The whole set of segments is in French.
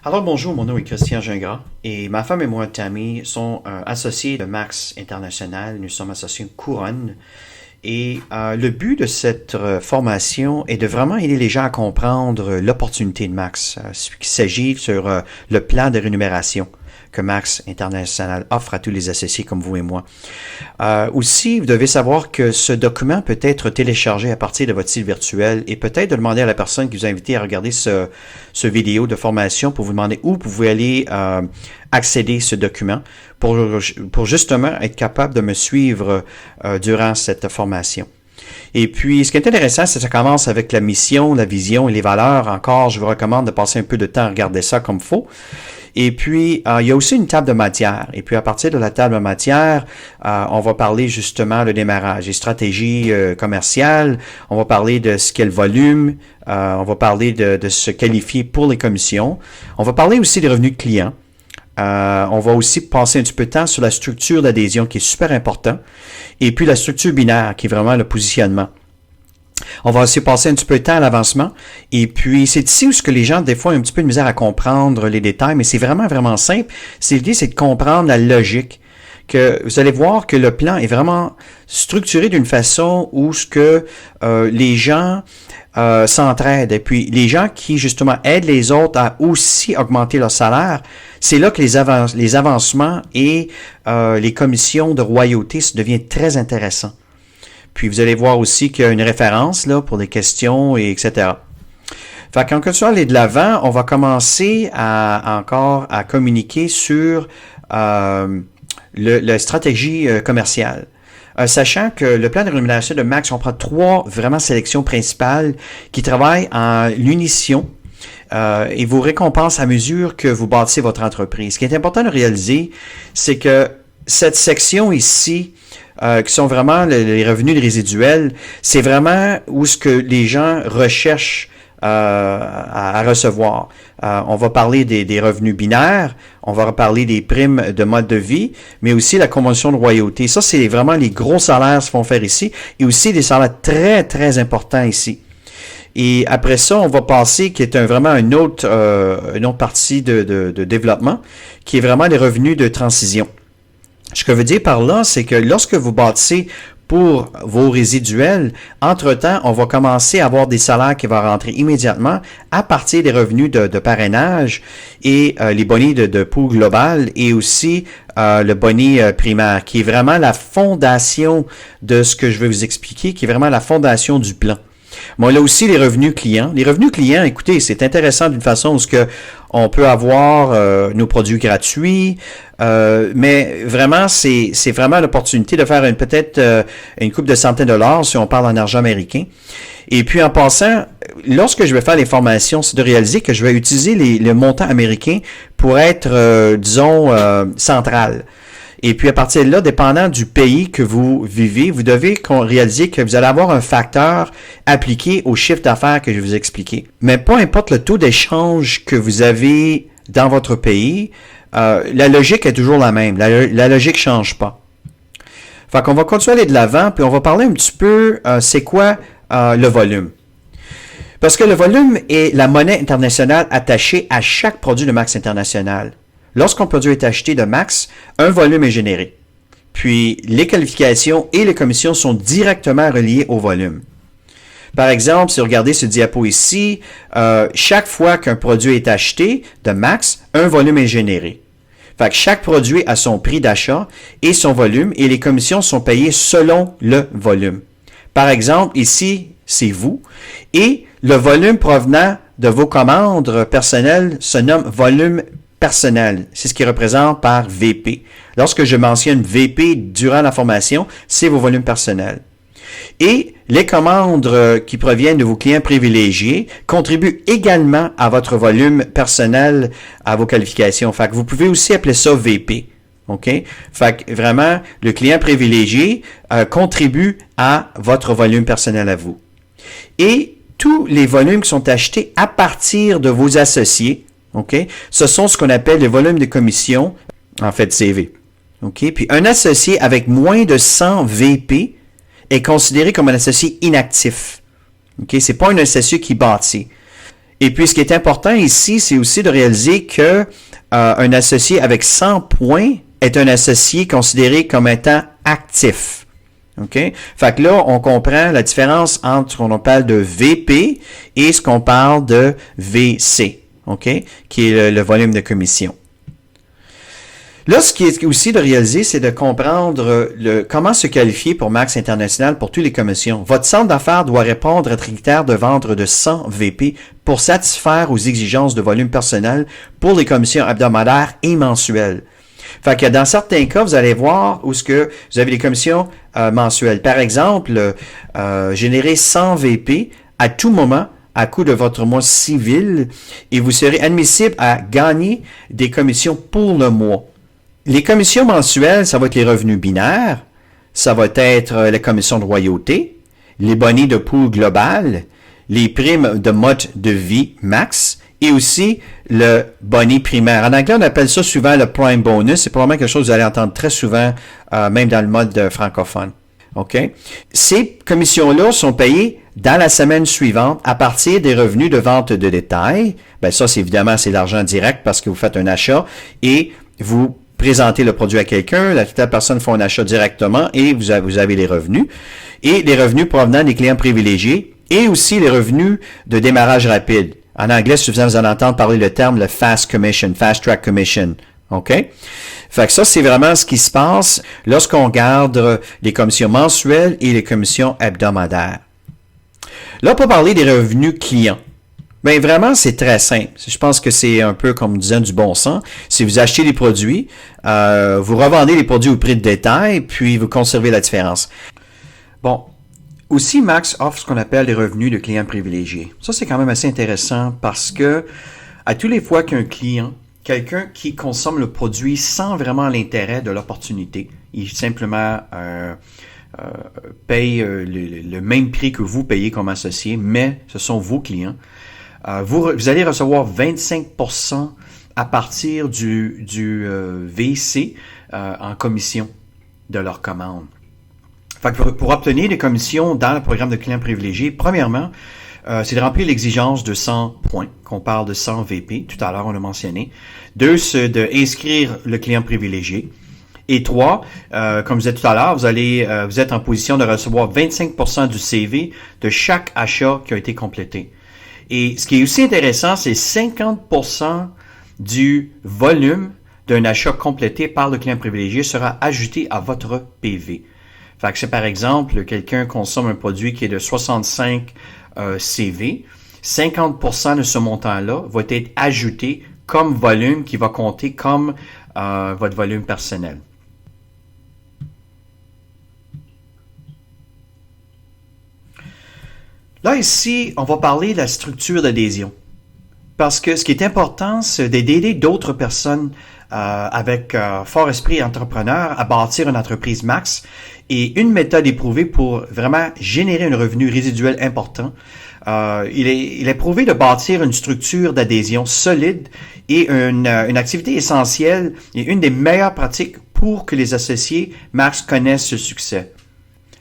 Alors bonjour, mon nom est Christian Gingras et ma femme et moi, Tammy, sont associés de Max International. Nous sommes associés Couronne et le but de cette formation est de vraiment aider les gens à comprendre l'opportunité de Max, ce qui s'agit sur le plan de rémunération que Max International offre à tous les associés comme vous et moi. Aussi, vous devez savoir que ce document peut être téléchargé à partir de votre site virtuel et peut-être de demander à la personne qui vous a invité à regarder ce vidéo de formation pour vous demander où vous pouvez aller accéder à ce document pour justement être capable de me suivre durant cette formation. Et puis, ce qui est intéressant, c'est que ça commence avec la mission, la vision et les valeurs. Encore, je vous recommande de passer un peu de temps à regarder ça comme il faut. Et puis, il y a aussi une table de matière. Et puis, à partir de la table de matière, on va parler justement le démarrage, les stratégies commerciales. On va parler de ce qu'est le volume. On va parler de se qualifier pour les commissions. On va parler aussi des revenus clients. On va aussi passer un petit peu de temps sur la structure d'adhésion qui est super important. Et puis, la structure binaire qui est vraiment le positionnement. On va aussi passer un petit peu de temps à l'avancement. Et puis, c'est ici où ce que les gens, des fois, ont un petit peu de misère à comprendre les détails, mais c'est vraiment, vraiment simple. L'idée, c'est de comprendre la logique. Que vous allez voir que le plan est vraiment structuré d'une façon où ce que les gens s'entraident. Et puis, les gens qui, justement, aident les autres à aussi augmenter leur salaire, c'est là que les avancements et les commissions de royauté se deviennent très intéressants. Puis vous allez voir aussi qu'il y a une référence là pour des questions et etc. Fait qu'en continuant à aller de l'avant, on va commencer à communiquer sur la stratégie commerciale. Sachant que le plan de rémunération de Max, on prend 3 vraiment sélections principales qui travaillent en l'unisson et vous récompense à mesure que vous bâtissez votre entreprise. Ce qui est important de réaliser, c'est que cette section ici, qui sont vraiment les revenus résiduels, c'est vraiment où ce que les gens recherchent à recevoir. On va parler des revenus binaires, on va parler des primes de mode de vie, mais aussi la convention de royauté. Ça, c'est vraiment les gros salaires qui se font faire ici, et aussi des salaires très, très importants ici. Et après ça, on va passer, qui est vraiment une autre partie de développement, qui est vraiment les revenus de transition. Ce que je veux dire par là, c'est que lorsque vous bâtissez pour vos résiduels, entre-temps, on va commencer à avoir des salaires qui vont rentrer immédiatement à partir des revenus de parrainage et les bonus de pool global et aussi le boni primaire, qui est vraiment la fondation de ce que je vais vous expliquer, qui est vraiment la fondation du plan. Bon, là aussi, les revenus clients. Les revenus clients, écoutez, c'est intéressant d'une façon où on peut avoir nos produits gratuits, mais vraiment, c'est vraiment l'opportunité de faire peut-être une couple de centaines de dollars si on parle en argent américain. Et puis, en passant, lorsque je vais faire les formations, c'est de réaliser que je vais utiliser le montant américain pour être, central. Et puis, à partir de là, dépendant du pays que vous vivez, vous devez réaliser que vous allez avoir un facteur appliqué au chiffre d'affaires que je vais vous expliquer. Mais peu importe le taux d'échange que vous avez dans votre pays, la logique est toujours la même. La logique ne change pas. Fait qu'on va continuer à aller de l'avant, puis on va parler un petit peu, c'est quoi le volume. Parce que le volume est la monnaie internationale attachée à chaque produit de Max International. Lorsqu'un produit est acheté de Max, un volume est généré. Puis, les qualifications et les commissions sont directement reliées au volume. Par exemple, si vous regardez ce diapo ici, chaque fois qu'un produit est acheté de Max, un volume est généré. Fait que chaque produit a son prix d'achat et son volume et les commissions sont payées selon le volume. Par exemple, ici, c'est vous et le volume provenant de vos commandes personnelles se nomme volume personnel. C'est ce qui représente par VP. Lorsque je mentionne VP durant la formation, c'est vos volumes personnels. Et les commandes qui proviennent de vos clients privilégiés contribuent également à votre volume personnel, à vos qualifications. Fait que vous pouvez aussi appeler ça VP. OK? Fait que vraiment, le client privilégié contribue à votre volume personnel à vous. Et tous les volumes qui sont achetés à partir de vos associés, OK? Ce sont ce qu'on appelle les volumes de commission, en fait CV. OK? Puis un associé avec moins de 100 VP est considéré comme un associé inactif. OK? C'est pas un associé qui bâtit. Et puis, ce qui est important ici, c'est aussi de réaliser que un associé avec 100 points est un associé considéré comme étant actif. OK? Fait que là, on comprend la différence entre ce qu'on parle de VP et ce qu'on parle de VC. OK? Qui est le volume de commission. Là, ce qui est aussi de réaliser, c'est de comprendre comment se qualifier pour Max International pour toutes les commissions. Votre centre d'affaires doit répondre à critères de vente de 100 VP pour satisfaire aux exigences de volume personnel pour les commissions hebdomadaires et mensuelles. Fait que dans certains cas, vous allez voir où ce que vous avez des commissions mensuelles. Par exemple, générer 100 VP à tout moment à coût de votre mois civil et vous serez admissible à gagner des commissions pour le mois. Les commissions mensuelles, ça va être les revenus binaires, ça va être la commission de royauté, les bonnets de pool global, les primes de mode de vie max et aussi le bonnet primaire. En anglais, on appelle ça souvent le prime bonus. C'est probablement quelque chose que vous allez entendre très souvent, même dans le mode francophone. OK? Ces commissions-là sont payées dans la semaine suivante à partir des revenus de vente de détail. Ben ça, c'est évidemment, c'est l'argent direct parce que vous faites un achat et vous présentez le produit à quelqu'un, la personne fait un achat directement et vous avez les revenus. Et les revenus provenant des clients privilégiés et aussi les revenus de démarrage rapide. En anglais, souvent, vous allez entendre parler le terme le fast commission, fast track commission. OK? Fait que ça, c'est vraiment ce qui se passe lorsqu'on regarde les commissions mensuelles et les commissions hebdomadaires. Là, pour parler des revenus clients. Bien, vraiment, c'est très simple. Je pense que c'est un peu comme disant du bon sens. Si vous achetez des produits, vous revendez les produits au prix de détail, puis vous conservez la différence. Bon. Aussi, Max offre ce qu'on appelle des revenus de clients privilégiés. Ça, c'est quand même assez intéressant parce que à tous les fois qu'un client, quelqu'un qui consomme le produit sans vraiment l'intérêt de l'opportunité, il simplement paye le même prix que vous payez comme associé, mais ce sont vos clients. Vous allez recevoir 25% à partir du VC en commission de leur commande. Fait que pour obtenir des commissions dans le programme de clients privilégiés, premièrement, c'est de remplir l'exigence de 100 points, qu'on parle de 100 VP, tout à l'heure on l'a mentionné. 2, c'est d'inscrire le client privilégié. Et 3, comme je disais tout à l'heure, vous êtes en position de recevoir 25% du CV de chaque achat qui a été complété. Et ce qui est aussi intéressant, c'est 50% du volume d'un achat complété par le client privilégié sera ajouté à votre PV. Fait que c'est par exemple, quelqu'un consomme un produit qui est de 65 CV, 50% de ce montant-là va être ajouté comme volume qui va compter comme votre volume personnel. Là, ici, on va parler de la structure d'adhésion. Parce que ce qui est important, c'est d'aider d'autres personnes avec fort esprit entrepreneur à bâtir une entreprise max. Et une méthode éprouvée pour vraiment générer un revenu résiduel important, il est prouvé de bâtir une structure d'adhésion solide et une activité essentielle et une des meilleures pratiques pour que les associés max connaissent ce succès.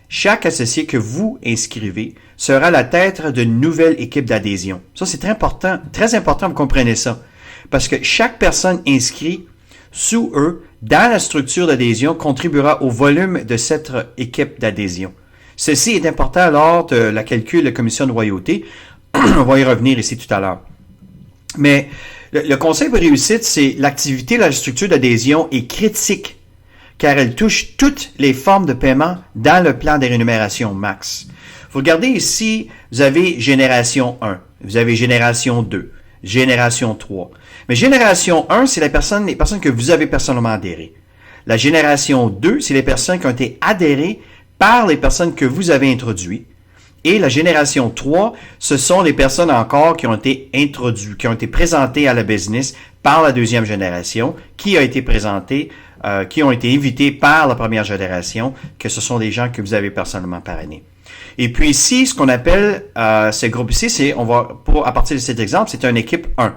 Chaque associé que vous inscrivez sera la tête d'une nouvelle équipe d'adhésion. Ça, c'est très important, vous comprenez ça. Parce que chaque personne inscrite sous eux, dans la structure d'adhésion, contribuera au volume de cette équipe d'adhésion. Ceci est important lors de la calcul de la commission de royauté. On va y revenir ici tout à l'heure. Mais le conseil pour réussite, c'est l'activité de la structure d'adhésion est critique car elle touche toutes les formes de paiement dans le plan des rémunérations max. Vous regardez ici, vous avez génération 1, vous avez génération 2, génération 3. Mais génération 1, c'est les personnes que vous avez personnellement adhérées. La génération 2, c'est les personnes qui ont été adhérées par les personnes que vous avez introduites. Et la génération 3, ce sont les personnes encore qui ont été introduites, qui ont été présentées à la business par la deuxième génération, qui a été présentée, qui ont été invitées par la première génération, que ce sont des gens que vous avez personnellement parrainés. Et puis ici, ce qu'on appelle ce groupe ici, à partir de cet exemple, c'est une équipe 1.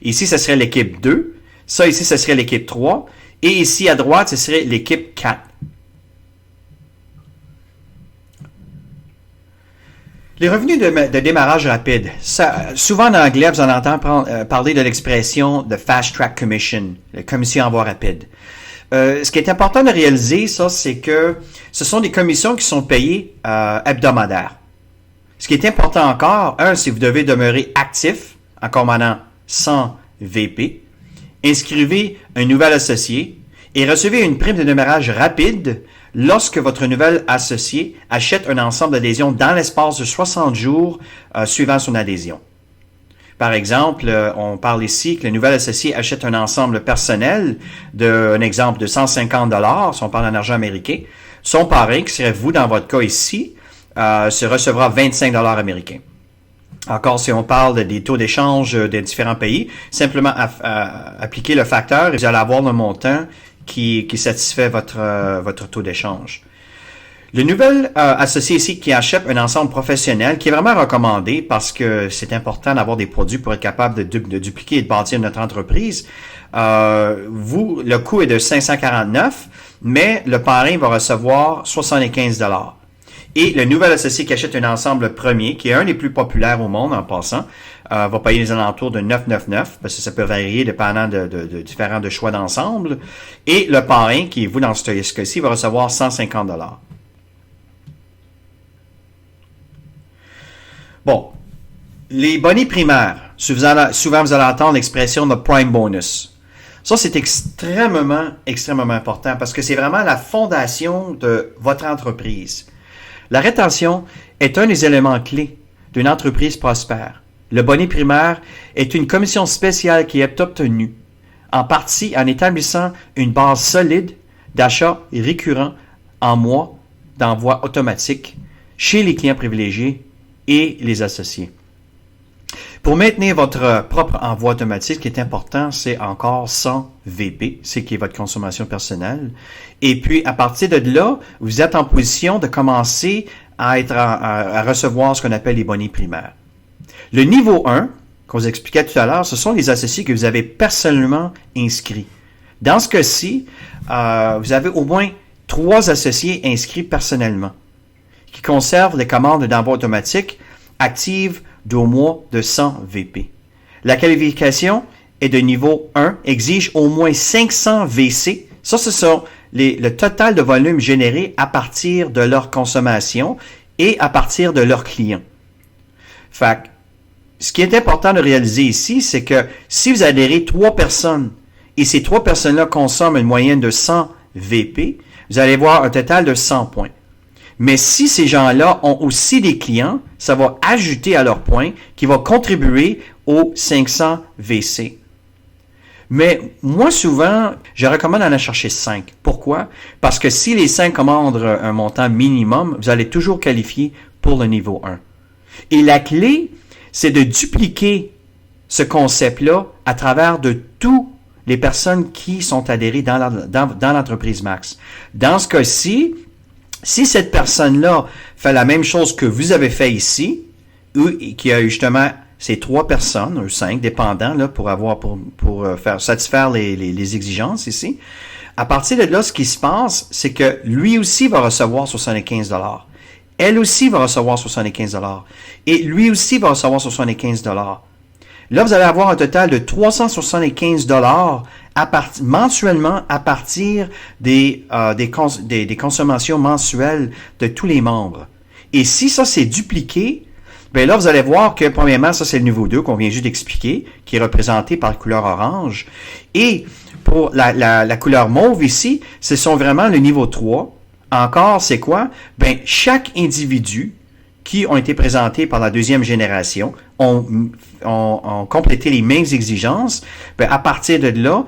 Ici, ce serait l'équipe 2. Ça, ici, ce serait l'équipe 3. Et ici, à droite, ce serait l'équipe 4. Les revenus de démarrage rapide. Souvent en anglais, vous en entendez parler de l'expression de Fast Track Commission, la commission en voie rapide. Ce qui est important de réaliser, ça, c'est que ce sont des commissions qui sont payées hebdomadaires. Ce qui est important encore, c'est vous devez demeurer actif en commandant 100 VP, inscrivez un nouvel associé et recevez une prime de démarrage rapide lorsque votre nouvel associé achète un ensemble d'adhésions dans l'espace de 60 jours suivant son adhésion. Par exemple, on parle ici que le nouvel associé achète un ensemble personnel un exemple de 150 $, si on parle en argent américain. Son parrain, qui serait vous dans votre cas ici, se recevra 25 $ américains. Encore, si on parle des taux d'échange des différents pays, simplement appliquer le facteur et vous allez avoir le montant qui satisfait votre taux d'échange. Le nouvel associé ici qui achète un ensemble professionnel qui est vraiment recommandé parce que c'est important d'avoir des produits pour être capable de dupliquer et de bâtir notre entreprise. Le coût est de 549, mais le parrain va recevoir 75 $. Et le nouvel associé qui achète un ensemble premier, qui est un des plus populaires au monde en passant, va payer les alentours de 999, parce que ça peut varier dépendant de différents choix d'ensemble. Et le parrain, qui est vous dans ce cas-ci, va recevoir 150 $. Bon, les bonnets primaires, souvent vous allez entendre l'expression de prime bonus. Ça, c'est extrêmement important parce que c'est vraiment la fondation de votre entreprise. La rétention est un des éléments clés d'une entreprise prospère. Le bonnet primaire est une commission spéciale qui est obtenue en partie en établissant une base solide d'achats récurrents en mois d'envoi automatique chez les clients privilégiés et les associés. Pour maintenir votre propre envoi automatique, ce qui est important, c'est encore 100 VP, c'est qui est votre consommation personnelle. Et puis, à partir de là, vous êtes en position de commencer à recevoir ce qu'on appelle les bonnets primaires. Le niveau 1, qu'on vous expliquait tout à l'heure, ce sont les associés que vous avez personnellement inscrits. Dans ce cas-ci, vous avez au moins 3 associés inscrits personnellement qui conservent les commandes d'envoi automatique actives d'au moins de 100 VP. La qualification est de niveau 1, exige au moins 500 VC. Ça, ce sont le total de volume généré à partir de leur consommation et à partir de leurs clients. Fait que, ce qui est important de réaliser ici, c'est que si vous adhérez 3 personnes et ces 3 personnes-là consomment une moyenne de 100 VP, vous allez voir un total de 100 points. Mais si ces gens-là ont aussi des clients, ça va ajouter à leurs points qui va contribuer aux 500 VC. Mais moi, souvent, je recommande d'en chercher 5. Pourquoi? Parce que si les 5 commandent un montant minimum, vous allez toujours qualifier pour le niveau 1. Et la clé, c'est de dupliquer ce concept-là à travers de tous les personnes qui sont adhérées dans l'entreprise Max. Dans ce cas-ci, si cette personne-là fait la même chose que vous avez fait ici, ou qui a eu justement ces 3 personnes, ou 5, dépendant, là, pour faire satisfaire les exigences ici, à partir de là, ce qui se passe, c'est que lui aussi va recevoir 75 $. Elle aussi va recevoir 75 $. Et lui aussi va recevoir 75 $. Là, vous allez avoir un total de 375 $ mensuellement à partir des consommations mensuelles de tous les membres. Et si ça c'est dupliqué, bien là, vous allez voir que premièrement, ça c'est le niveau 2 qu'on vient juste d'expliquer, qui est représenté par la couleur orange. Et pour la couleur mauve ici, ce sont vraiment le niveau 3. Encore, c'est quoi? Ben, chaque individu qui ont été présentés par la deuxième génération ont complété les mêmes exigences. Ben, à partir de là,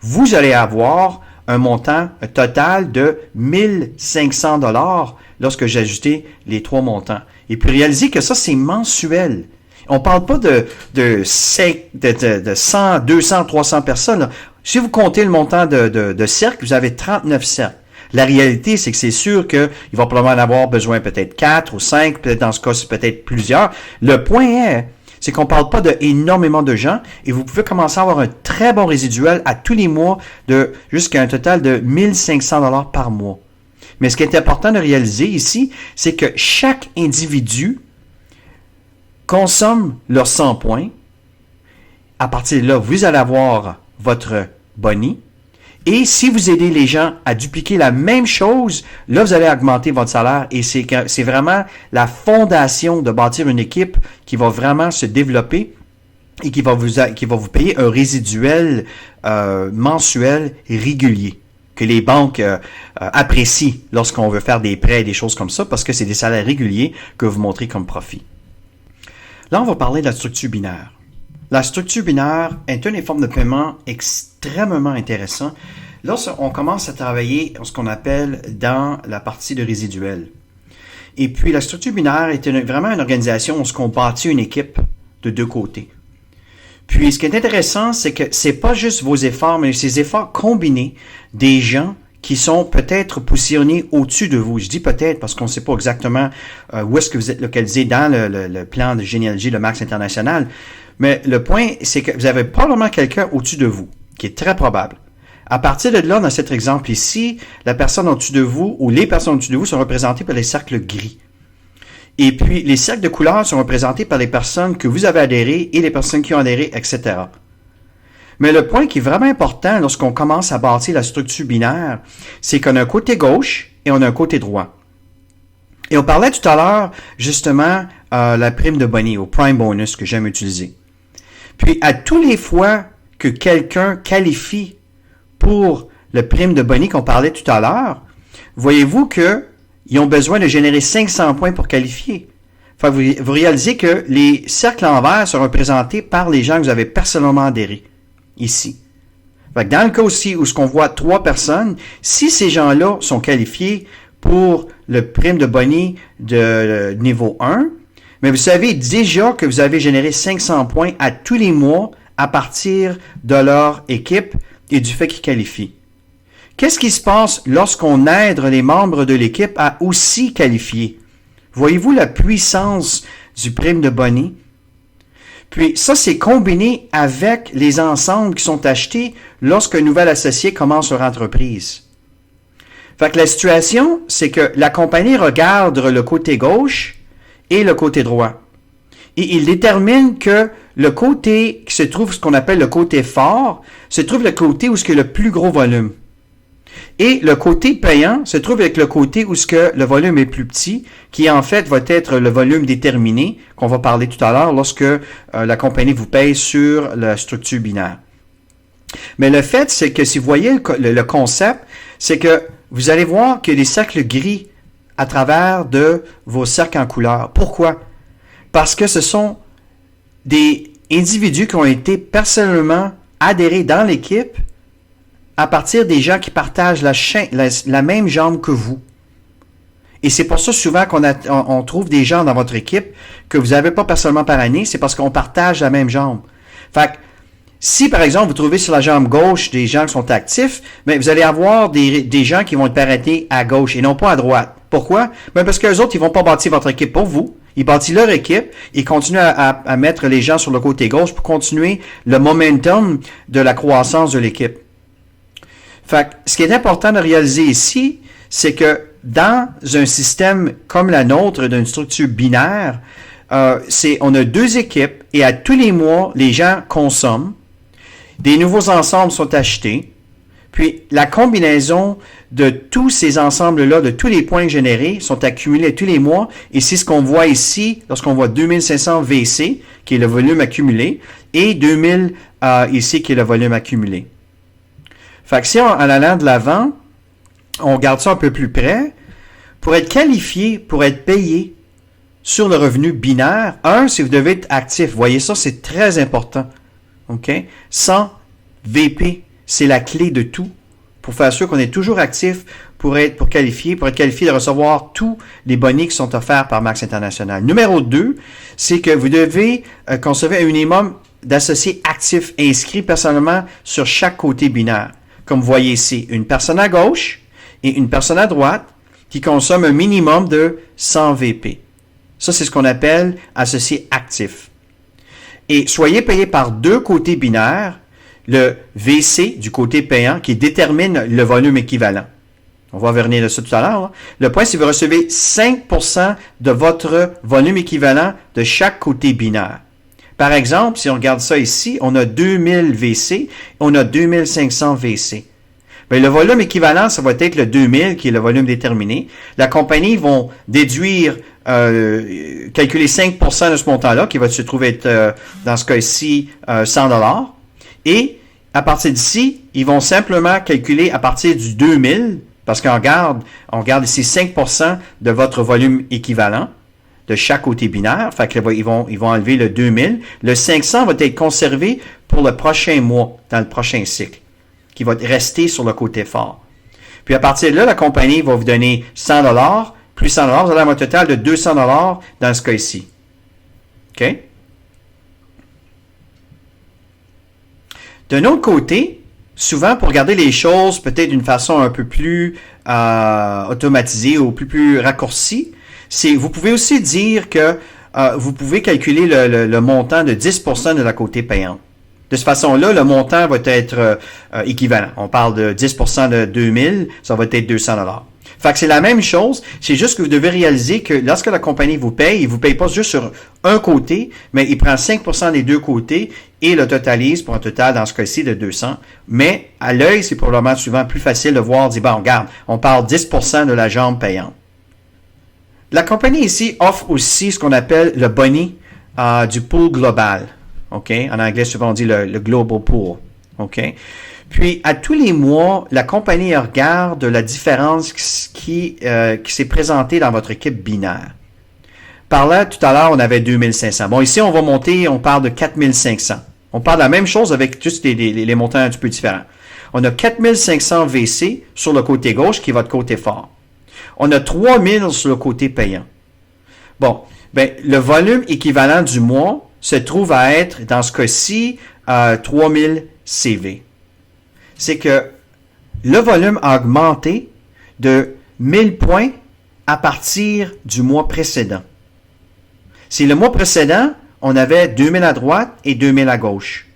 vous allez avoir un montant total de 1500 $ lorsque j'ai ajouté les 3 montants. Et puis réalisez que ça, c'est mensuel. On ne parle pas de 100, 200, 300 personnes. Là. Si vous comptez le montant de cercles, vous avez 39 cercles. La réalité, c'est que c'est sûr qu'il va probablement en avoir besoin peut-être 4 ou 5, peut-être dans ce cas, c'est peut-être plusieurs. Le point c'est qu'on ne parle pas d'énormément de gens et vous pouvez commencer à avoir un très bon résiduel à tous les mois jusqu'à un total de 1500 $ par mois. Mais ce qui est important de réaliser ici, c'est que chaque individu consomment leurs 100 points. À partir de là, vous allez avoir votre boni. Et si vous aidez les gens à dupliquer la même chose, là, vous allez augmenter votre salaire. Et c'est vraiment la fondation de bâtir une équipe qui va vraiment se développer et qui va vous payer un résiduel mensuel régulier que les banques apprécient lorsqu'on veut faire des prêts et des choses comme ça, parce que c'est des salaires réguliers que vous montrez comme profit. Là, on va parler de la structure binaire. La structure binaire est une des formes de paiement extrêmement intéressante lorsqu'on commence à travailler ce qu'on appelle dans la partie de résiduel. Et puis, la structure binaire est vraiment une organisation où on bâtit une équipe de deux côtés. Puis, ce qui est intéressant, c'est que c'est pas juste vos efforts, mais ces efforts combinés des gens qui sont peut-être positionnés au-dessus de vous. Je dis peut-être parce qu'on ne sait pas exactement où est-ce que vous êtes localisé dans le plan de généalogie de Max International. Mais le point, c'est que vous avez probablement quelqu'un au-dessus de vous, qui est très probable. À partir de là, dans cet exemple ici, la personne au-dessus de vous ou les personnes au-dessus de vous sont représentées par les cercles gris. Et puis, les cercles de couleur sont représentés par les personnes que vous avez adhérées et les personnes qui ont adhéré, etc. Mais le point qui est vraiment important lorsqu'on commence à bâtir la structure binaire, c'est qu'on a un côté gauche et on a un côté droit. Et on parlait tout à l'heure, justement, la prime de boni, au prime bonus que j'aime utiliser. Puis, à tous les fois que quelqu'un qualifie pour le prime de boni qu'on parlait tout à l'heure, voyez-vous qu'ils ont besoin de générer 500 points pour qualifier. Enfin, vous réalisez que les cercles en vert sont représentés par les gens que vous avez personnellement adhérés, ici. Fait que dans le cas aussi où ce qu'on voit 3 personnes, si ces gens-là sont qualifiés pour le prime de boni de niveau 1, mais vous savez déjà que vous avez généré 500 points à tous les mois à partir de leur équipe et du fait qu'ils qualifient. Qu'est-ce qui se passe lorsqu'on aide les membres de l'équipe à aussi qualifier? Voyez-vous la puissance du prime de boni? Puis ça, c'est combiné avec les ensembles qui sont achetés lorsqu'un nouvel associé commence leur entreprise. Fait que la situation, c'est que la compagnie regarde le côté gauche et le côté droit. Et il détermine que le côté qui se trouve, ce qu'on appelle le côté fort, se trouve le côté où il y a le plus gros volume. Et le côté payant se trouve avec le côté où ce que le volume est plus petit, qui en fait va être le volume déterminé, qu'on va parler tout à l'heure lorsque la compagnie vous paye sur la structure binaire. Mais le fait, c'est que si vous voyez le concept, c'est que vous allez voir qu'il y a des cercles gris à travers de vos cercles en couleur. Pourquoi? Parce que ce sont des individus qui ont été personnellement adhérés dans l'équipe à partir des gens qui partagent la même jambe que vous. Et c'est pour ça souvent qu'on trouve des gens dans votre équipe que vous n'avez pas personnellement par année, c'est parce qu'on partage la même jambe. Fait que, si, par exemple, vous trouvez sur la jambe gauche des gens qui sont actifs, mais vous allez avoir des gens qui vont être arrêtés à gauche et non pas à droite. Pourquoi? Ben parce qu'eux autres, ils vont pas bâtir votre équipe pour vous. Ils bâtissent leur équipe, ils continuent à mettre les gens sur le côté gauche pour continuer le momentum de la croissance de l'équipe. Fait que, ce qui est important de réaliser ici, c'est que dans un système comme la nôtre, d'une structure binaire, on a 2 équipes et à tous les mois, les gens consomment. Des nouveaux ensembles sont achetés. Puis, la combinaison de tous ces ensembles-là, de tous les points générés, sont accumulés tous les mois. Et c'est ce qu'on voit ici, lorsqu'on voit 2500 VC, qui est le volume accumulé, et 2000 ici, qui est le volume accumulé. Fait que si, en allant de l'avant, on regarde ça un peu plus près, pour être qualifié, pour être payé sur le revenu binaire, si vous devez être actif, voyez ça, c'est très important. OK? 100 VP, c'est la clé de tout pour faire sûr qu'on est toujours actif pour être qualifié de recevoir tous les bonnets qui sont offerts par Max International. Numéro 2, c'est que vous devez conserver un minimum d'associés actifs inscrits personnellement sur chaque côté binaire. Comme vous voyez ici, une personne à gauche et une personne à droite qui consomment un minimum de 100 VP. Ça, c'est ce qu'on appelle associé actif. Et soyez payé par 2 côtés binaires, le VC du côté payant qui détermine le volume équivalent. On va revenir de ça tout à l'heure. Hein. Le point, c'est que vous recevez 5% de votre volume équivalent de chaque côté binaire. Par exemple, si on regarde ça ici, on a 2000 VC, on a 2500 VC. Bien, le volume équivalent, ça va être le 2000, qui est le volume déterminé. La compagnie va déduire, calculer 5% de ce montant-là, qui va se trouver être, dans ce cas-ci, 100$. Et à partir d'ici, ils vont simplement calculer à partir du 2000, parce qu'on regarde ici 5% de votre volume équivalent de chaque côté binaire. Fait que ils vont enlever le 2000. Le 500 va être conservé pour le prochain mois, dans le prochain cycle, qui va rester sur le côté fort. Puis à partir de là, la compagnie va vous donner 100$, plus 100$, vous allez avoir un total de 200$ dans ce cas ici. OK? D'un autre côté, souvent pour regarder les choses peut-être d'une façon un peu plus automatisée ou plus raccourcie, vous pouvez aussi dire que vous pouvez calculer le montant de 10% de la côté payante. De cette façon-là, le montant va être équivalent. On parle de 10% de 2000, ça va être 200$. Fait que c'est la même chose, c'est juste que vous devez réaliser que lorsque la compagnie vous paye, il vous paye pas juste sur un côté, mais il prend 5% des deux côtés et le totalise pour un total, dans ce cas-ci, de 200. Mais à l'œil, c'est probablement souvent plus facile de voir, dire, bon, regarde, on parle 10% de la jambe payante. La compagnie ici offre aussi ce qu'on appelle le boni du pool global. OK? En anglais, souvent on dit le global pool. OK? Puis, à tous les mois, la compagnie regarde la différence qui s'est présentée dans votre équipe binaire. Par là, tout à l'heure, on avait 2500. Bon, ici, on va monter, on parle de 4500. On parle de la même chose avec juste les montants un petit peu différents. On a 4500 VC sur le côté gauche, qui est votre côté fort. On a 3000 sur le côté payant. Bon, ben, le volume équivalent du mois se trouve à être, dans ce cas-ci, 3000 CV. C'est que le volume a augmenté de 1000 points à partir du mois précédent. Si le mois précédent, on avait 2000 à droite et 2000 à gauche.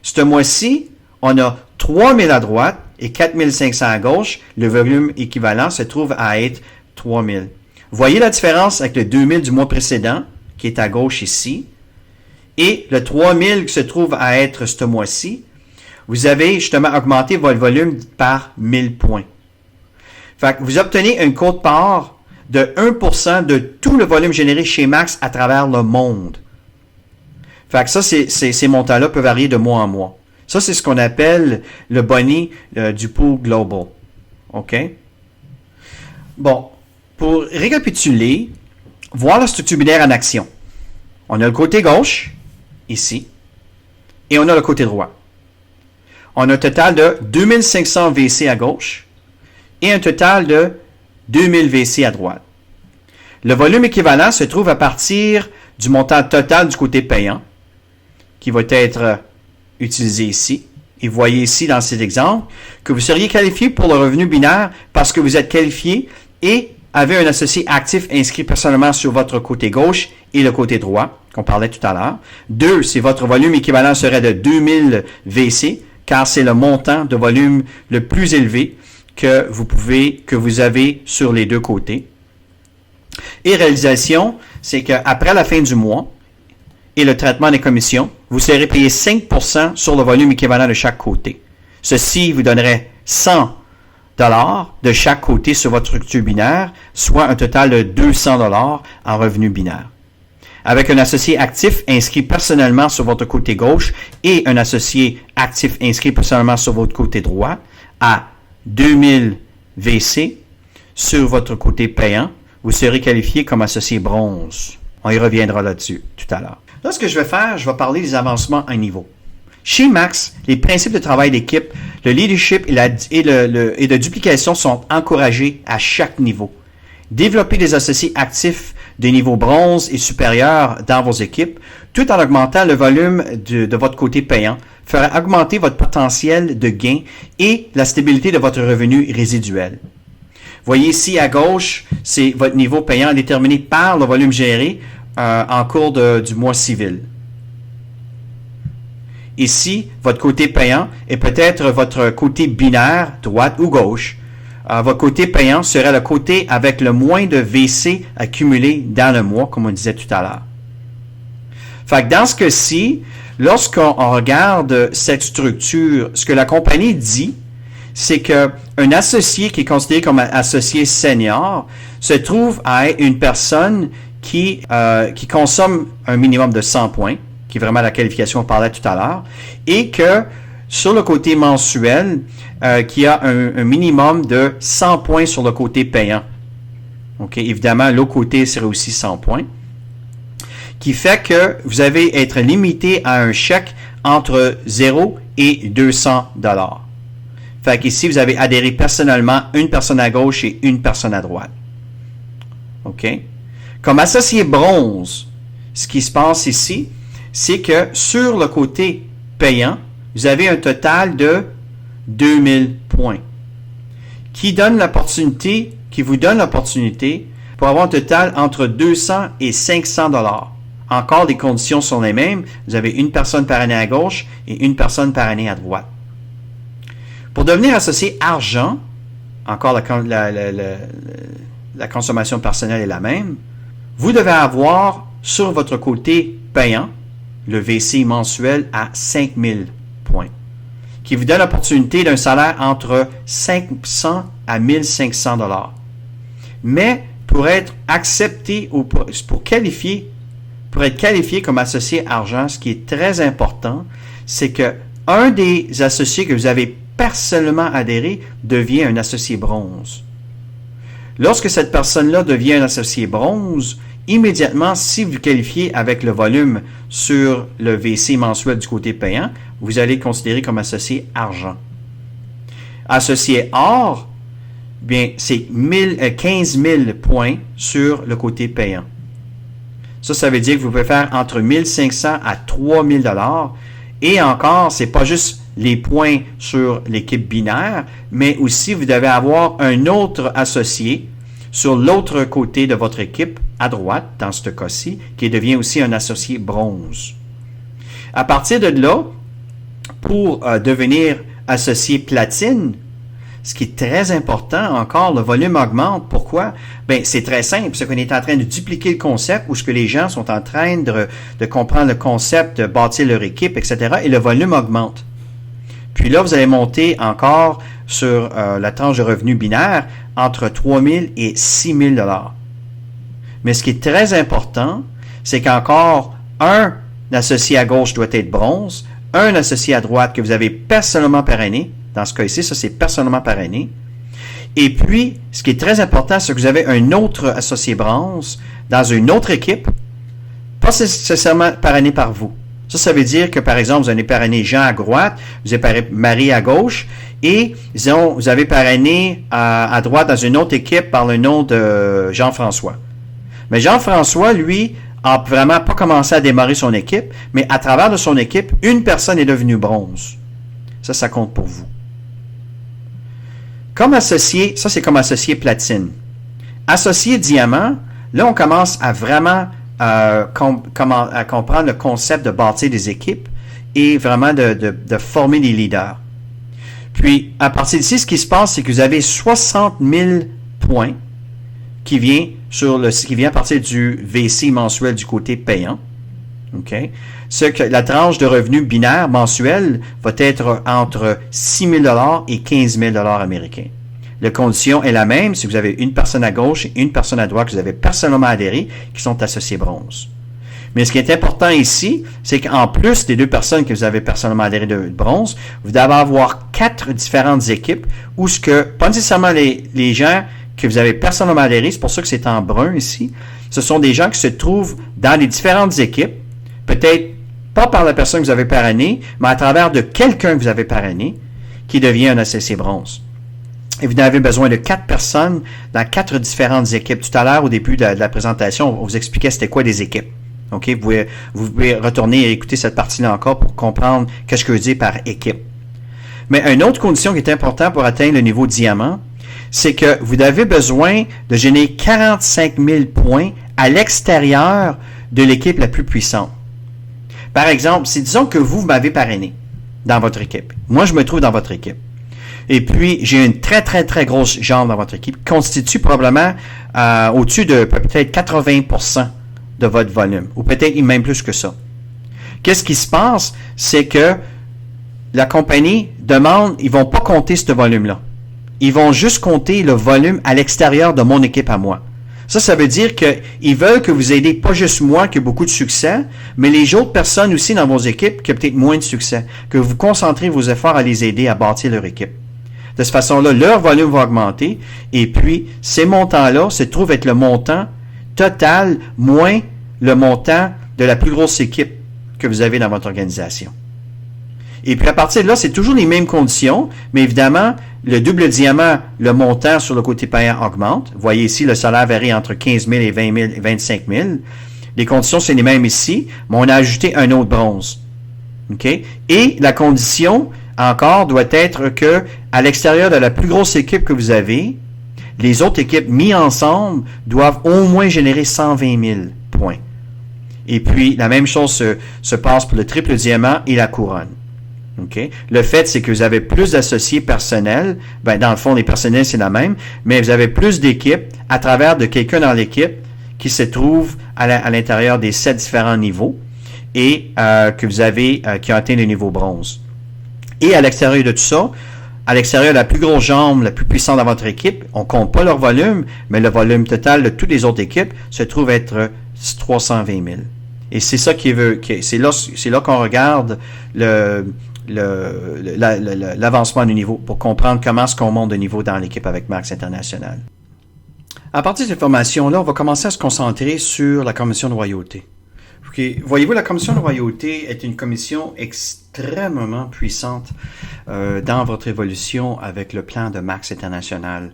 Ce mois-ci, on a 3000 à droite et 4500 à gauche. Le volume équivalent se trouve à être 3000. Voyez la différence avec le 2000 du mois précédent, qui est à gauche ici, et le 3000 qui se trouve à être ce mois-ci. Vous avez justement augmenté votre volume par 1000 points. Fait que vous obtenez une quote-part de 1% de tout le volume généré chez Max à travers le monde. Fait que ça, ces montants-là peuvent varier de mois en mois. Ça, c'est ce qu'on appelle le boni du pool global. OK? Bon, pour récapituler, voir la structure binaire en action. On a le côté gauche, ici, et on a le côté droit. On a un total de 2500 VC à gauche et un total de 2000 VC à droite. Le volume équivalent se trouve à partir du montant total du côté payant, qui va être utilisé ici. Et vous voyez ici dans cet exemple que vous seriez qualifié pour le revenu binaire parce que vous êtes qualifié et avez un associé actif inscrit personnellement sur votre côté gauche et le côté droit, qu'on parlait tout à l'heure. 2, c'est votre volume équivalent serait de 2000 VC, car c'est le montant de volume le plus élevé que vous avez sur les deux côtés. Et réalisation, c'est qu'après la fin du mois et le traitement des commissions, vous serez payé 5% sur le volume équivalent de chaque côté. Ceci vous donnerait 100$ de chaque côté sur votre structure binaire, soit un total de 200$ en revenu binaire. Avec un associé actif inscrit personnellement sur votre côté gauche et un associé actif inscrit personnellement sur votre côté droit à 2000 VC sur votre côté payant, vous serez qualifié comme associé bronze. On y reviendra là-dessus tout à l'heure. Là, ce que je vais faire, je vais parler des avancements à niveau. Chez Max, les principes de travail d'équipe, le leadership et de duplication sont encouragés à chaque niveau. Développer des associés actifs de niveau bronze et supérieur dans vos équipes, tout en augmentant le volume de votre côté payant, fera augmenter votre potentiel de gain et la stabilité de votre revenu résiduel. Voyez ici à gauche, c'est votre niveau payant déterminé par le volume géré en cours du mois civil. Ici, votre côté payant est peut-être votre côté binaire, droite ou gauche, votre côté payant serait le côté avec le moins de VC accumulé dans le mois, comme on disait tout à l'heure. Fait que dans ce cas-ci, lorsqu'on regarde cette structure, ce que la compagnie dit, c'est qu'un associé qui est considéré comme un associé senior se trouve à être une personne qui consomme un minimum de 100 points, qui est vraiment la qualification qu'on parlait tout à l'heure, et que sur le côté mensuel, qui a un minimum de 100 points sur le côté payant. OK, évidemment, l'autre côté serait aussi 100 points. Qui fait que vous allez être limité à un chèque entre 0 et 200 $. Fait qu'ici, vous avez adhéré personnellement une personne à gauche et une personne à droite. OK? Comme associé bronze, ce qui se passe ici, c'est que sur le côté payant, vous avez un total de 2000 points qui vous donne l'opportunité pour avoir un total entre 200 et 500 $. Encore, les conditions sont les mêmes. Vous avez une personne par année à gauche et une personne par année à droite. Pour devenir associé argent, encore la consommation personnelle est la même, vous devez avoir sur votre côté payant le VC mensuel à 5000 points, qui vous donne l'opportunité d'un salaire entre 500 à 1500 $. Mais pour être accepté ou pour être qualifié comme associé argent, ce qui est très important, c'est que un des associés que vous avez personnellement adhéré devient un associé bronze. Lorsque cette personne-là devient un associé bronze, immédiatement, si vous qualifiez avec le volume sur le VC mensuel du côté payant, vous allez être considéré comme associé argent. Associé or, bien, c'est 15 000 points sur le côté payant. Ça veut dire que vous pouvez faire entre 1500 à 3000 $. Et encore, c'est pas juste les points sur l'équipe binaire, mais aussi vous devez avoir un autre associé sur l'autre côté de votre équipe, à droite, dans ce cas-ci, qui devient aussi un associé bronze. À partir de là, pour devenir associé platine, ce qui est très important, encore, le volume augmente. Pourquoi? Ben, c'est très simple. C'est qu'on est en train de dupliquer le concept ou ce que les gens sont en train de comprendre le concept, de bâtir leur équipe, etc. Et le volume augmente. Puis là, vous allez monter encore sur la tranche de revenu binaire entre 3000 et 6000 $. Mais ce qui est très important, c'est qu'encore un associé à gauche doit être bronze, un associé à droite que vous avez personnellement parrainé. Dans ce cas ici, ça c'est personnellement parrainé. Et puis, ce qui est très important, c'est que vous avez un autre associé bronze dans une autre équipe, pas nécessairement parrainé par vous. Ça veut dire que, par exemple, vous avez parrainé Jean à droite, vous avez parrainé Marie à gauche, et disons, vous avez parrainé à droite dans une autre équipe par le nom de Jean-François. Mais Jean-François, lui, a vraiment pas commencé à démarrer son équipe, mais à travers de son équipe, une personne est devenue bronze. Ça compte pour vous. Comme associé, ça c'est comme associé platine. Associé diamant, là on commence à vraiment à comprendre le concept de bâtir des équipes et vraiment de former des leaders. Puis, à partir d'ici, ce qui se passe, c'est que vous avez 60 000 points qui vient à partir du VC mensuel du côté payant. OK? La tranche de revenus binaire mensuel va être entre 6 000 $ et 15 000 $ américains. La condition est la même si vous avez une personne à gauche et une personne à droite que vous avez personnellement adhéré qui sont associés bronze. Mais ce qui est important ici, c'est qu'en plus des deux personnes que vous avez personnellement adhéré de bronze, vous devez avoir 4 différentes équipes où pas nécessairement les gens que vous avez personnellement adhéré, c'est pour ça que c'est en brun ici, ce sont des gens qui se trouvent dans les différentes équipes, peut-être pas par la personne que vous avez parrainée, mais à travers de quelqu'un que vous avez parrainé, qui devient un associé bronze. Et vous avez besoin de 4 personnes dans 4 différentes équipes. Tout à l'heure, au début de la présentation, on vous expliquait c'était quoi des équipes. OK? Vous pouvez retourner et écouter cette partie-là encore pour comprendre qu'est-ce que je dis par équipe. Mais une autre condition qui est importante pour atteindre le niveau diamant, c'est que vous avez besoin de générer 45 000 points à l'extérieur de l'équipe la plus puissante. Par exemple, si disons que vous m'avez parrainé dans votre équipe. Moi, je me trouve dans votre équipe. Et puis, j'ai une très, très, très grosse jambe dans votre équipe, qui constitue probablement au-dessus de peut-être 80% de votre volume, ou peut-être même plus que ça. Qu'est-ce qui se passe? C'est que la compagnie demande, ils vont pas compter ce volume-là. Ils vont juste compter le volume à l'extérieur de mon équipe à moi. Ça veut dire qu'ils veulent que vous aidez pas juste moi qui a beaucoup de succès, mais les autres personnes aussi dans vos équipes qui ont peut-être moins de succès, que vous concentrez vos efforts à les aider à bâtir leur équipe. De cette façon-là, leur volume va augmenter, et puis ces montants-là se trouvent être le montant total moins le montant de la plus grosse équipe que vous avez dans votre organisation. Et puis à partir de là, c'est toujours les mêmes conditions, mais évidemment, le double diamant, le montant sur le côté payant augmente. Vous voyez ici, le salaire varie entre 15 000 et 20 000 et 25 000. Les conditions, c'est les mêmes ici, mais on a ajouté un autre bronze. OK? Et la condition, encore, doit être que à l'extérieur de la plus grosse équipe que vous avez, les autres équipes mises ensemble doivent au moins générer 120 000 points. Et puis, la même chose se passe pour le triple diamant et la couronne. Okay? Le fait, c'est que vous avez plus d'associés personnels. Ben, dans le fond, les personnels, c'est la même, mais vous avez plus d'équipes à travers de quelqu'un dans l'équipe qui se trouve à l'intérieur des 7 différents niveaux et que vous avez qui ont atteint le niveau bronze. Et à l'extérieur de tout ça, à l'extérieur de la plus grosse jambe, la plus puissante dans votre équipe, on compte pas leur volume, mais le volume total de toutes les autres équipes se trouve être 320 000. Et c'est ça c'est là qu'on regarde l'avancement du niveau pour comprendre comment est-ce qu'on monte de niveau dans l'équipe avec Max International. À partir de cette information-là, on va commencer à se concentrer sur la commission de royauté. Okay. Voyez-vous, la commission de royauté est une commission extrêmement puissante dans votre évolution avec le plan de Max International.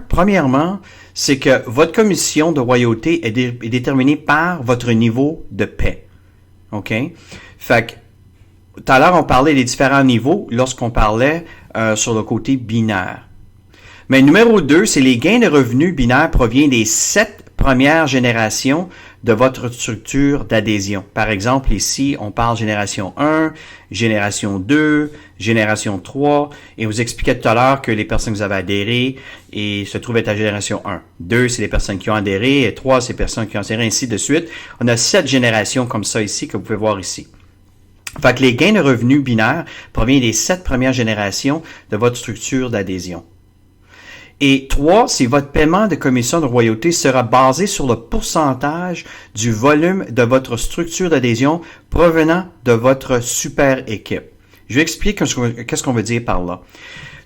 Premièrement, c'est que votre commission de royauté est déterminée par votre niveau de paix. OK? Fait que, tout à l'heure, on parlait des différents niveaux lorsqu'on parlait sur le côté binaire. Mais numéro 2, c'est les gains de revenus binaires proviennent des 7 premières générations de votre structure d'adhésion. Par exemple, ici, on parle génération 1, génération 2, génération 3, et vous expliquais tout à l'heure que les personnes que vous avez adhérées et se trouvent être à génération 1. 2, c'est les personnes qui ont adhéré, et 3, c'est les personnes qui ont adhéré, ainsi de suite. On a 7 générations comme ça ici, que vous pouvez voir ici. Fait que les gains de revenus binaires proviennent des 7 premières générations de votre structure d'adhésion. Et 3, c'est votre paiement de commission de royauté sera basé sur le pourcentage du volume de votre structure d'adhésion provenant de votre super équipe. Je vais expliquer qu'est-ce qu'on veut dire par là.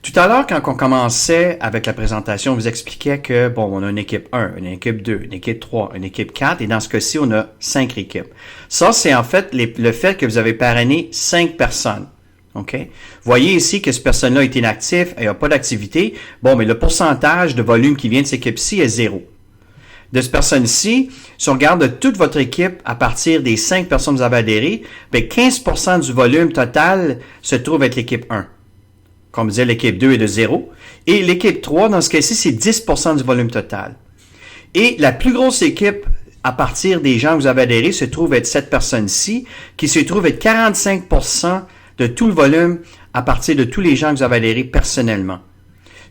Tout à l'heure, quand on commençait avec la présentation, on vous expliquait que, bon, on a une équipe 1, une équipe 2, une équipe 3, une équipe 4, et dans ce cas-ci, on a 5 équipes. Ça, c'est en fait le fait que vous avez parrainé 5 personnes. OK? Voyez ici que cette personne-là est inactive, elle n'a pas d'activité. Bon, mais le pourcentage de volume qui vient de cette équipe-ci est 0. De cette personne-ci, si on regarde toute votre équipe à partir des 5 personnes que vous avez adhérées, bien 15% du volume total se trouve être l'équipe 1. Comme je disais, l'équipe 2 est de 0. Et l'équipe 3, dans ce cas-ci, c'est 10% du volume total. Et la plus grosse équipe à partir des gens que vous avez adhérés se trouve être cette personne-ci, qui se trouve être 45% de tout le volume à partir de tous les gens que vous avez adhérés personnellement.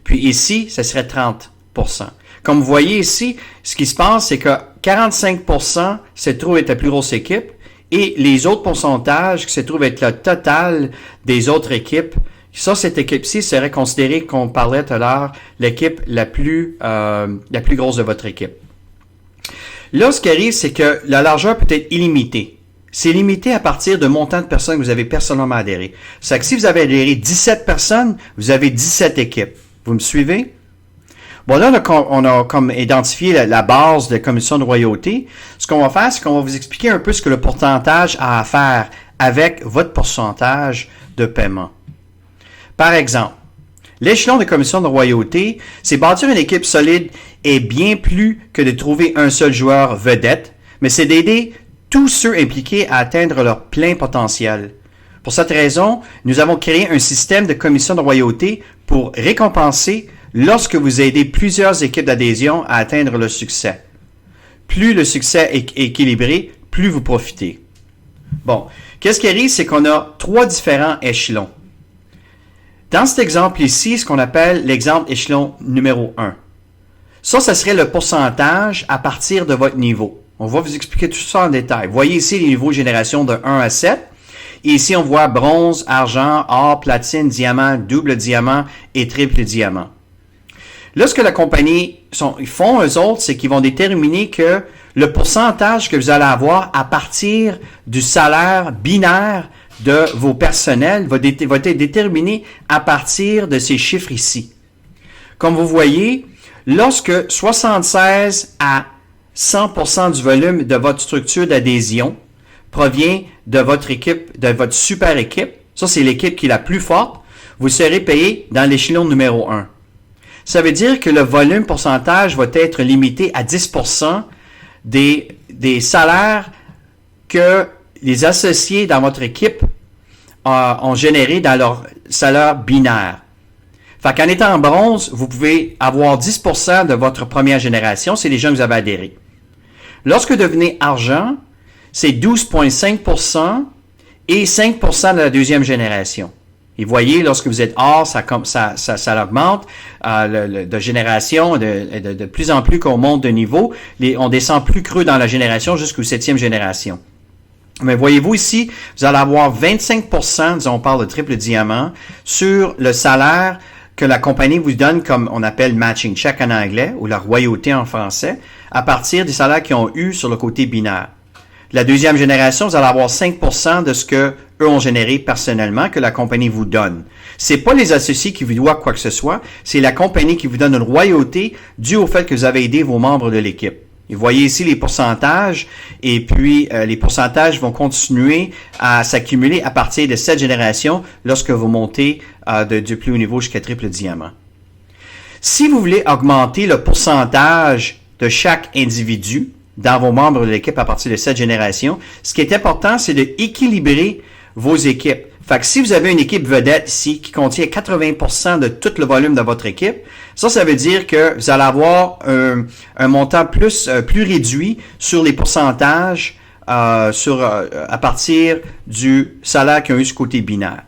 Puis ici, ce serait 30%. Comme vous voyez ici, ce qui se passe, c'est que 45% se trouve être la plus grosse équipe et les autres pourcentages qui se trouvent être le total des autres équipes. Ça, cette équipe-ci serait considérée, qu'on parlait tout à l'heure, l'équipe la plus grosse de votre équipe. Là, ce qui arrive, c'est que la largeur peut être illimitée. C'est limité à partir de montant de personnes que vous avez personnellement adhéré. C'est que si vous avez adhéré 17 personnes, vous avez 17 équipes. Vous me suivez? Bon, là, on a comme identifié la base de la commission de royauté. Ce qu'on va faire, c'est qu'on va vous expliquer un peu ce que le pourcentage a à faire avec votre pourcentage de paiement. Par exemple, l'échelon de commission de royauté, c'est bâtir une équipe solide et bien plus que de trouver un seul joueur vedette, mais c'est d'aider tous ceux impliqués à atteindre leur plein potentiel. Pour cette raison, nous avons créé un système de commission de royauté pour récompenser lorsque vous aidez plusieurs équipes d'adhésion à atteindre le succès. Plus le succès est équilibré, plus vous profitez. Bon, qu'est-ce qui arrive, c'est qu'on a 3 différents échelons. Dans cet exemple ici, ce qu'on appelle l'exemple échelon numéro 1. Ça serait le pourcentage à partir de votre niveau. On va vous expliquer tout ça en détail. Vous voyez ici les niveaux de génération de 1 à 7. Et ici, on voit bronze, argent, or, platine, diamant, double diamant et triple diamant. Là, ce que la compagnie font, eux autres, c'est qu'ils vont déterminer que le pourcentage que vous allez avoir à partir du salaire binaire de vos personnels va être déterminé à partir de ces chiffres ici. Comme vous voyez, lorsque 76 à 100% du volume de votre structure d'adhésion provient de votre équipe, de votre super équipe, ça c'est l'équipe qui est la plus forte, vous serez payé dans l'échelon numéro 1. Ça veut dire que le volume pourcentage va être limité à 10% des salaires que les associés dans votre équipe ont généré dans leur salaire binaire. Fait qu'en étant en bronze, vous pouvez avoir 10% de votre première génération, c'est les gens que vous avez adhérés. Lorsque vous devenez argent, c'est 12,5% et 5% de la deuxième génération. Et voyez, lorsque vous êtes or, ça augmente de génération, de plus en plus qu'on monte de niveau. On descend plus creux dans la génération jusqu'aux 7e génération. Mais voyez-vous ici, vous allez avoir 25%, disons on parle de triple diamant, sur le salaire que la compagnie vous donne comme on appelle matching check en anglais, ou la royauté en français, à partir des salaires qu'ils ont eu sur le côté binaire. La deuxième génération, vous allez avoir 5% de ce que eux ont généré personnellement, que la compagnie vous donne. C'est pas les associés qui vous doivent quoi que ce soit, c'est la compagnie qui vous donne une royauté due au fait que vous avez aidé vos membres de l'équipe. Vous voyez ici les pourcentages, et puis les pourcentages vont continuer à s'accumuler à partir de cette génération lorsque vous montez du plus haut niveau jusqu'à triple diamant. Si vous voulez augmenter le pourcentage de chaque individu dans vos membres de l'équipe à partir de cette génération, ce qui est important, c'est de équilibrer vos équipes. Fait que si vous avez une équipe vedette ici qui contient 80% de tout le volume de votre équipe, ça veut dire que vous allez avoir un montant plus réduit sur les pourcentages à partir du salaire qu'ils ont eu ce côté binaire.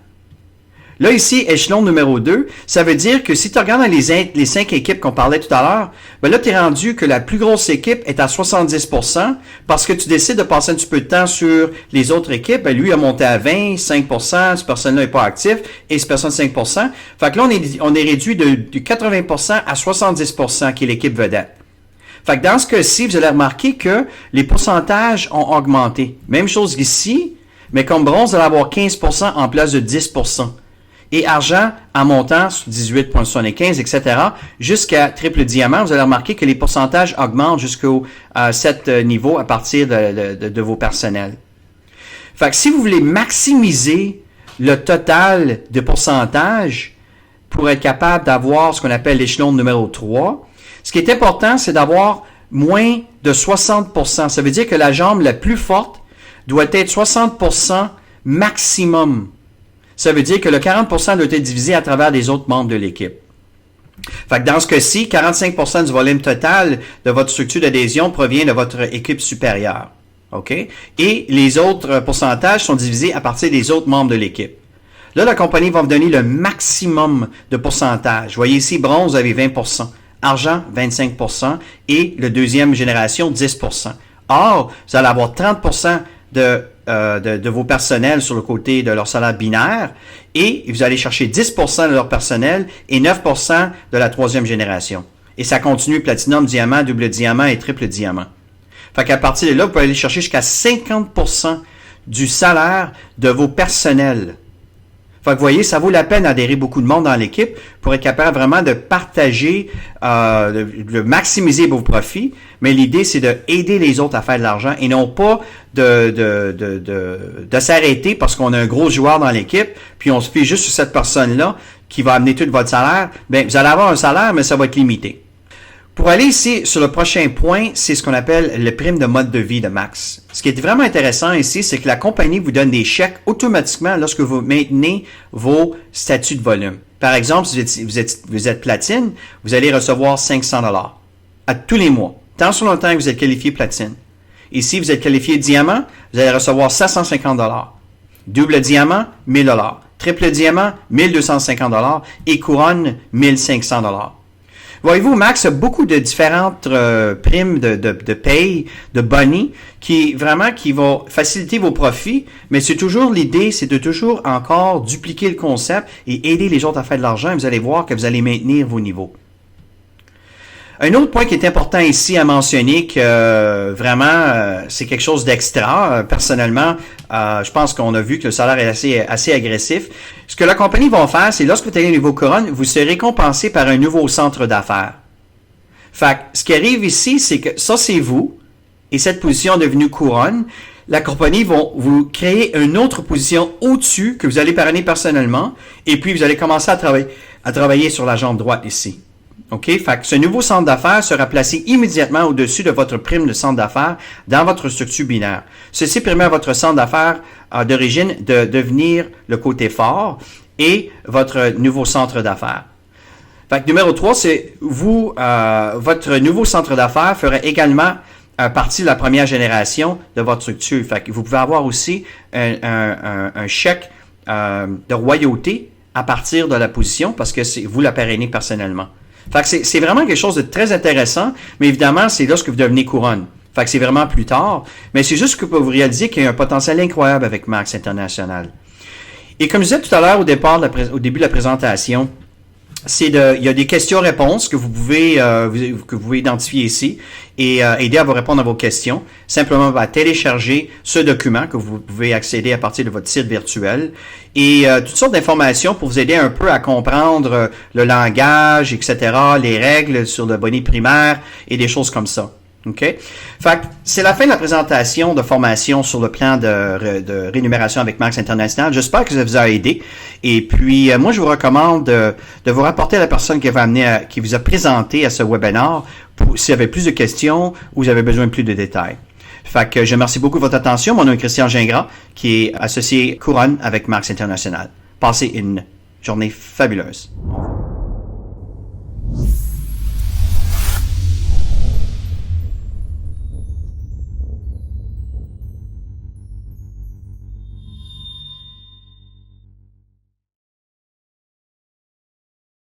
Là, ici, échelon numéro 2, ça veut dire que si tu regardes dans les 5 équipes qu'on parlait tout à l'heure, ben là, tu es rendu que la plus grosse équipe est à 70% parce que tu décides de passer un petit peu de temps sur les autres équipes. Ben, lui, il a monté à 20, 5%, cette personne-là n'est pas actif et cette personne 5%. Fait que là, on est réduit de 80% à 70% qui est l'équipe vedette. Fait que dans ce cas-ci, vous allez remarquer que les pourcentages ont augmenté. Même chose ici, mais comme bronze, vous allez avoir 15% en place de 10%. Et argent en montant sur 18,75, etc., jusqu'à triple diamant, vous allez remarquer que les pourcentages augmentent jusqu'au 7 niveau à partir de vos personnels. Fait que si vous voulez maximiser le total de pourcentage pour être capable d'avoir ce qu'on appelle l'échelon numéro 3, ce qui est important, c'est d'avoir moins de 60%. Ça veut dire que la jambe la plus forte doit être 60% maximum. Ça veut dire que le 40% doit être divisé à travers les autres membres de l'équipe. Fait que dans ce cas-ci, 45% du volume total de votre structure d'adhésion provient de votre équipe supérieure. OK? Et les autres pourcentages sont divisés à partir des autres membres de l'équipe. Là, la compagnie va vous donner le maximum de pourcentage. Vous voyez ici, bronze, vous avez 20%. Argent, 25%. Et le deuxième génération, 10%. Or, vous allez avoir 30% de vos personnels sur le côté de leur salaire binaire et vous allez chercher 10% de leur personnel et 9% de la troisième génération. Et ça continue platinum, diamant, double diamant et triple diamant. Fait qu'à partir de là, vous pouvez aller chercher jusqu'à 50% du salaire de vos personnels. Fait que vous voyez, ça vaut la peine d'adhérer beaucoup de monde dans l'équipe pour être capable vraiment de partager, de maximiser vos profits. Mais l'idée, c'est d'aider les autres à faire de l'argent et non pas de s'arrêter parce qu'on a un gros joueur dans l'équipe, puis on se fie juste sur cette personne-là qui va amener tout votre salaire. Bien, vous allez avoir un salaire, mais ça va être limité. Pour aller ici sur le prochain point, c'est ce qu'on appelle le prime de mode de vie de Max. Ce qui est vraiment intéressant ici, c'est que la compagnie vous donne des chèques automatiquement lorsque vous maintenez vos statuts de volume. Par exemple, si vous êtes platine, vous allez recevoir 500$ à tous les mois, tant sur longtemps que vous êtes qualifié platine. Et si vous êtes qualifié diamant, vous allez recevoir 750$. Double diamant, 1000$. Triple diamant, 1250 $ et couronne, 1500 $. Voyez-vous, Max a beaucoup de différentes primes de paye, de boni, qui vont faciliter vos profits, mais c'est toujours l'idée, c'est de toujours encore dupliquer le concept et aider les autres à faire de l'argent, et vous allez voir que vous allez maintenir vos niveaux. Un autre point qui est important ici à mentionner, que c'est quelque chose d'extra. Personnellement, je pense qu'on a vu que le salaire est assez agressif. Ce que la compagnie va faire, c'est lorsque vous avez un niveau couronne, vous serez récompensé par un nouveau centre d'affaires. Fait que, ce qui arrive ici, c'est que ça, c'est vous, et cette position est devenue couronne. La compagnie va vous créer une autre position au-dessus que vous allez parrainer personnellement, et puis vous allez commencer à travailler sur la jambe droite ici. OK? Fait que ce nouveau centre d'affaires sera placé immédiatement au-dessus de votre prime de centre d'affaires dans votre structure binaire. Ceci permet à votre centre d'affaires d'origine de devenir le côté fort et votre nouveau centre d'affaires. Fait que numéro 3, c'est votre nouveau centre d'affaires fera également partie de la première génération de votre structure. Fait que vous pouvez avoir aussi un chèque de royauté à partir de la position parce que vous la parrainez personnellement. Fait que c'est vraiment quelque chose de très intéressant, mais évidemment, c'est lorsque vous devenez couronne. Fait que c'est vraiment plus tard, mais c'est juste que vous réalisez qu'il y a un potentiel incroyable avec Max International. Et comme je disais tout à l'heure au début de la présentation, il y a des questions-réponses que vous pouvez identifier ici et aider à vous répondre à vos questions. Simplement à télécharger ce document que vous pouvez accéder à partir de votre site virtuel et toutes sortes d'informations pour vous aider un peu à comprendre le langage, etc., les règles sur le boni primaire et des choses comme ça. OK? Fait que c'est la fin de la présentation de formation sur le plan de rémunération avec Max International. J'espère que ça vous a aidé. Et puis, moi, je vous recommande de vous rapporter à la personne qui vous a présenté à ce webinaire s'il y avait plus de questions ou vous avez besoin de plus de détails. Fait que je remercie beaucoup de votre attention. Mon nom est Christian Gingras, qui est associé couronne avec Max International. Passez une journée fabuleuse.